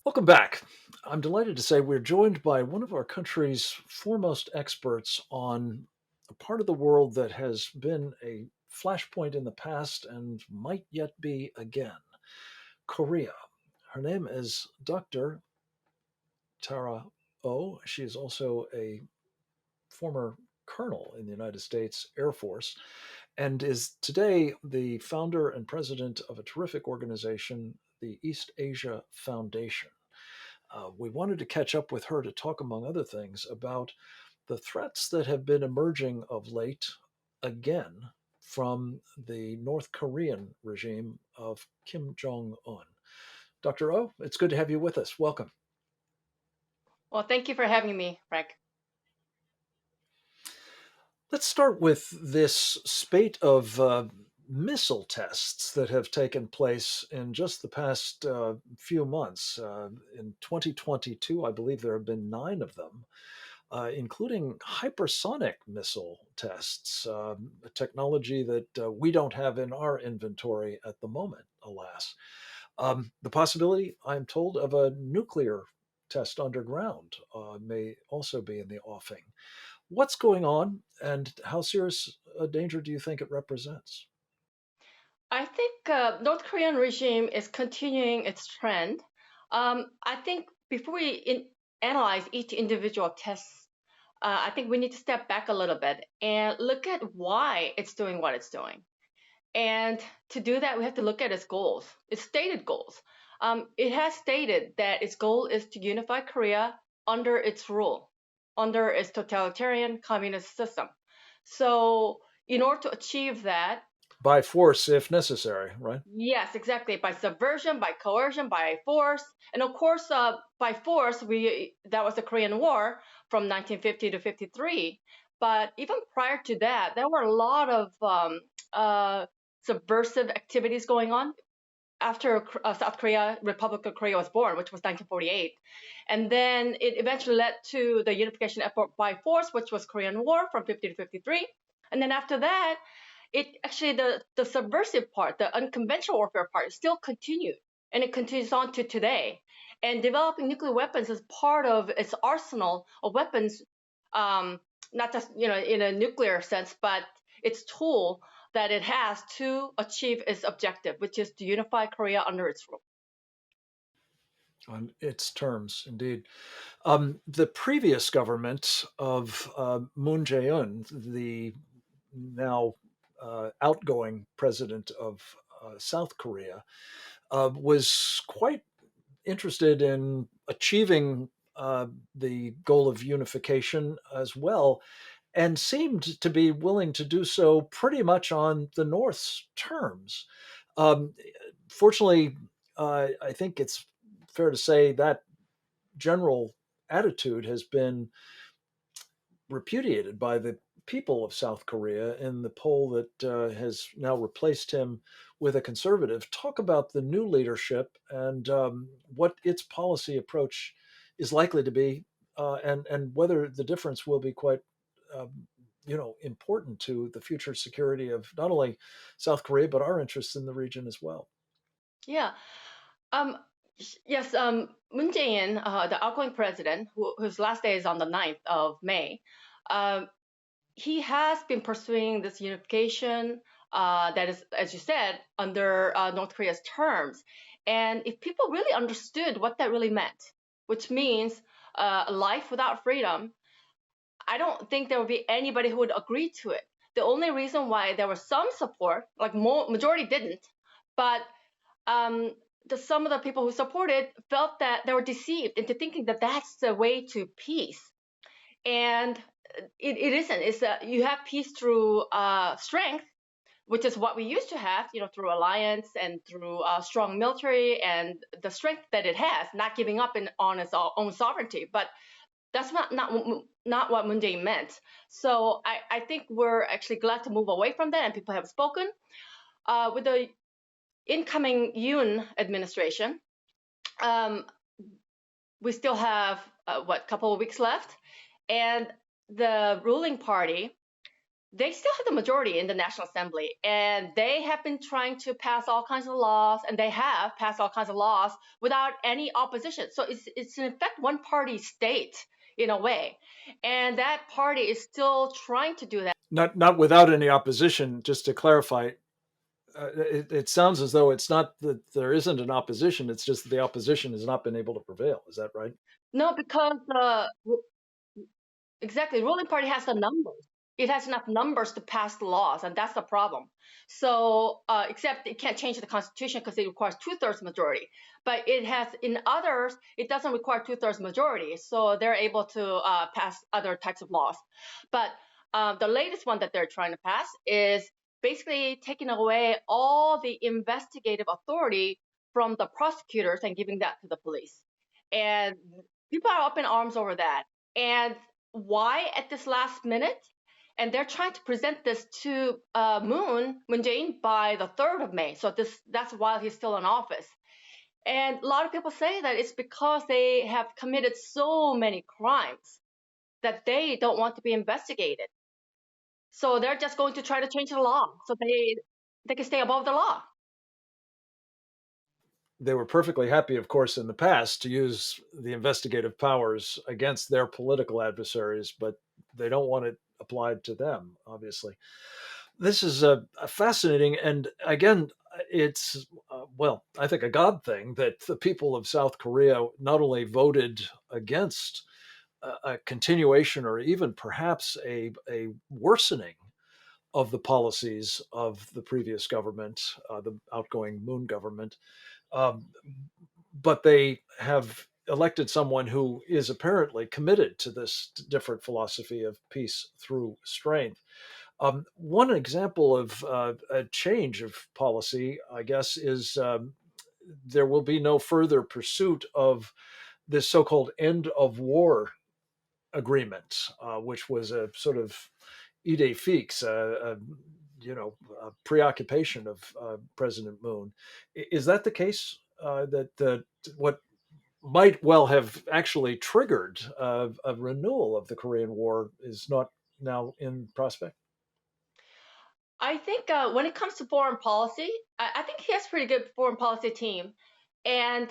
Welcome back. I'm delighted to say we're joined by one of our country's foremost experts on a part of the world that has been a flashpoint in the past and might yet be again Korea. Her name is Dr. Tara Oh. She is also a former colonel in the United States Air Force and is today the founder and president of a terrific organization, the East Asia Foundation. We wanted to catch up with her to talk, among other things, about the threats that have been emerging of late again from the North Korean regime of Kim Jong un. Dr. O, it's good to have you with us. Welcome. Well, thank you for having me, Greg. Let's start with this spate of missile tests that have taken place in just the past few months. In 2022, I believe there have been nine of them, including hypersonic missile tests, a technology that we don't have in our inventory at the moment, alas. The possibility, I'm told, of a nuclear test underground may also be in the offing. What's going on, and how serious a danger do you think it represents? I think North Korean regime is continuing its trend. I think before we analyze each individual test, I think we need to step back a little bit and look at why it's doing what it's doing. And to do that, we have to look at its goals, its stated goals. It has stated that its goal is to unify Korea under its rule, under its totalitarian communist system. So, in order to achieve that, By force, if necessary, right? yes, exactly, by subversion, by coercion, by force, and of course, by force, we that was the Korean War from 1950 to 53. But even prior to that, there were a lot of subversive activities going on after South Korea, Republic of Korea was born, which was 1948. And then it eventually led to the unification effort by force, which was Korean War from 50 to 53. And then after that, it actually the subversive part, the unconventional warfare part, still continued, and it continues on to today. And developing nuclear weapons is part of its arsenal of weapons, um, not just in a nuclear sense, but its tool that it has to achieve its objective, which is to unify Korea under its rule. On its terms, indeed. The previous government of Moon Jae-in, the now outgoing president of South Korea, was quite interested in achieving the goal of unification as well, and seemed to be willing to do so pretty much on the North's terms. Um, Fortunately, I think it's fair to say that general attitude has been repudiated by the people of South Korea in the poll that has now replaced him with a conservative. Talk about the new leadership and what its policy approach is likely to be, and whether the difference will be quite, um, important to the future security of not only South Korea but our interests in the region as well. Yeah. Um, yes, Moon Jae-in, the outgoing president, whose last day is on the 9th of May, um, he has been pursuing this unification that is, as you said, under North Korea's terms. And if people really understood what that really meant, which means a life without freedom, I don't think there would be anybody who would agree to it. The only reason why there was some support, like majority didn't, but um, some of the people who supported felt that they were deceived into thinking that that's the way to peace. And it isn't. It's that you have peace through strength, which is what we used to have, through alliance and through strong military and the strength that it has, not giving up on its own sovereignty. But that's not what Moon Jae meant. So I think we're actually glad to move away from that, and people have spoken. With the incoming Yoon administration, um, we still have couple of weeks left, and the ruling party they still have the majority in the National Assembly, and they have been trying to pass all kinds of laws, and they have passed all kinds of laws without any opposition. So it's in effect one party state in a way, and that party is still trying to do that. Not without any opposition. Just to clarify, it sounds as though it's not that there isn't an opposition. It's just that the opposition has not been able to prevail. Is that right? No, because exactly. Ruling party has the numbers. It has enough numbers to pass the laws, and that's the problem. So, except it can't change the constitution because it requires two-thirds majority. But it has in others, it doesn't require two-thirds majority, so they're able to pass other types of laws. But the latest one that they're trying to pass is basically taking away all the investigative authority from the prosecutors and giving that to the police. And people are up in arms over that. And why at this last minute? And they're trying to present this to Moon Jae-in by the 3rd of May. So that's while he's still in office. And a lot of people say that it's because they have committed so many crimes that they don't want to be investigated. So they're just going to try to change the law so they can stay above the law. They were perfectly happy, of course, in the past to use the investigative powers against their political adversaries, but they don't want it applied to them, obviously. This is a fascinating, and again, it's, well, I think a God thing that the people of South Korea not only voted against a continuation or even perhaps a worsening of the policies of the previous government, the outgoing Moon government, um, but they have elected someone who is apparently committed to this different philosophy of peace through strength. One example of a change of policy, I guess, is there will be no further pursuit of this so-called end of war agreement, which was a sort of idée fixe, a preoccupation of President Moon. Is that the case? That what might well have actually triggered a renewal of the Korean War is not now in prospect? I think when it comes to foreign policy, I think he has a pretty good foreign policy team. And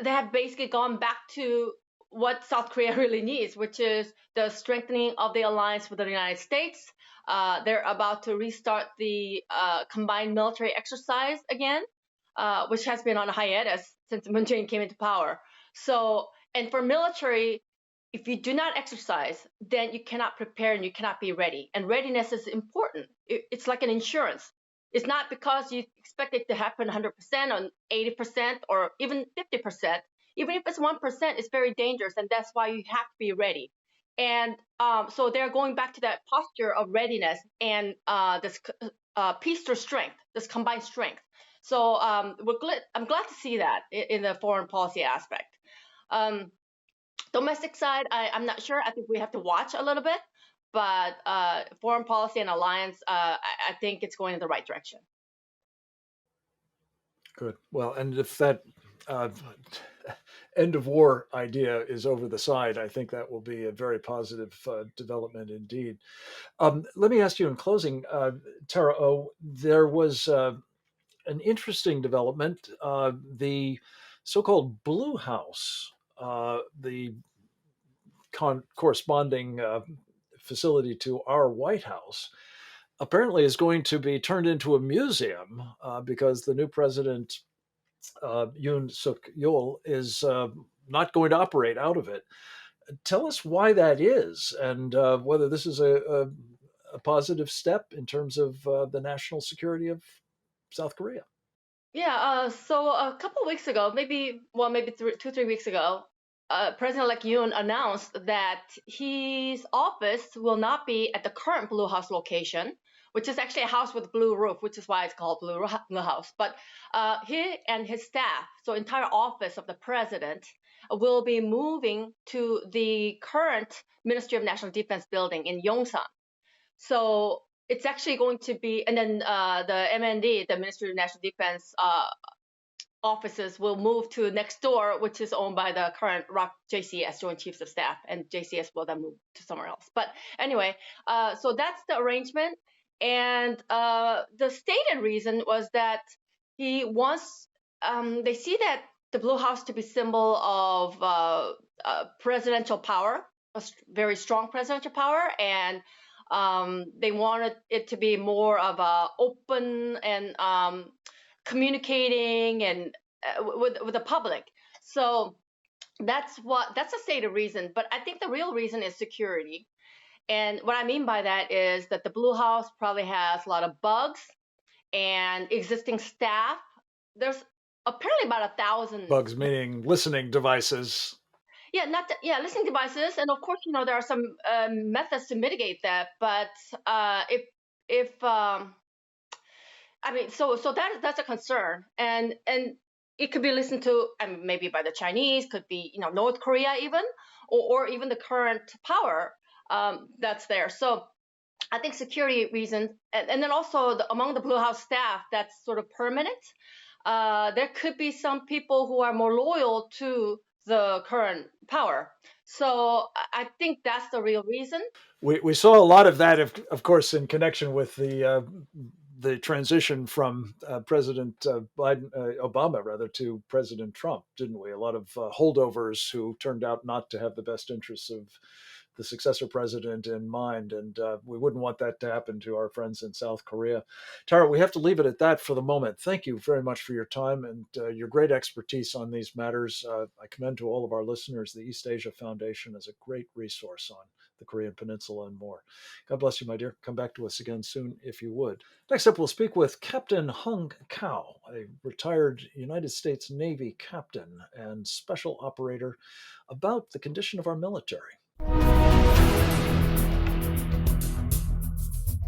they have basically gone back to what South Korea really needs, which is the strengthening of the alliance with the United States. They're about to restart the combined military exercise again, which has been on a hiatus since Moon Jae-in came into power. So, and for military, if you do not exercise, then you cannot prepare and you cannot be ready. And readiness is important. It's like an insurance. It's not because you expect it to happen 100% or 80% or even 50%. Even if it's 1%, it's very dangerous, and that's why you have to be ready. And so they're going back to that posture of readiness and this peace through strength, this combined strength. So I'm glad to see that in the foreign policy aspect. Um, Domestic side, I'm not sure. I think we have to watch a little bit, but foreign policy and alliance, I think it's going in the right direction. Good. Well, and if that uh, end of war idea is over the side, I think that will be a very positive development indeed. Let me ask you in closing, Tara O, there was an interesting development. The so called Blue House, the corresponding facility to our White House, apparently is going to be turned into a museum because the new president, Yoon Suk Yeol, is not going to operate out of it. Tell us why that is and whether this is a positive step in terms of the national security of South Korea. Yeah, so a couple of weeks ago, maybe 2, 3 weeks ago, President-elect Yoon announced that his office will not be at the current Blue House location, which is actually a house with a blue roof, which is why it's called Blue House. But he and his staff, so entire office of the president, will be moving to the current Ministry of National Defense building in Yongsan. So it's actually going to be, and then the MND, the Ministry of National Defense offices will move to next door, which is owned by the current ROC JCS, Joint Chiefs of Staff, and JCS will then move to somewhere else. But anyway, so that's the arrangement. And the stated reason was that he wants, they see that the Blue House to be symbol of presidential power, a very strong presidential power, and they wanted it to be more of a open and communicating and with the public. So that's a stated reason. But I think the real reason is security. And what I mean by that is that the Blue House probably has a lot of bugs and existing staff. There's apparently about 1,000. Bugs meaning listening devices. Yeah, not yeah, listening devices, and of course, there are some methods to mitigate that. But if I mean, so that's a concern, and it could be listened to, I mean, maybe by the Chinese, could be North Korea even, or even the current power that's there. So I think security reasons, and then also among the Blue House staff, that's sort of permanent. There could be some people who are more loyal to the current power. So I think that's the real reason. We saw a lot of that, of course, in connection with the transition from President Obama, rather, to President Trump, didn't we? A lot of holdovers who turned out not to have the best interests of the successor president in mind, and we wouldn't want that to happen to our friends in South Korea. Tara, we have to leave it at that for the moment. Thank you very much for your time and your great expertise on these matters. I commend to all of our listeners the East Asia Foundation as a great resource on the Korean Peninsula and more. God bless you, my dear. Come back to us again soon if you would. Next up, we'll speak with Captain Hung Kao, a retired United States Navy captain and special operator, about the condition of our military.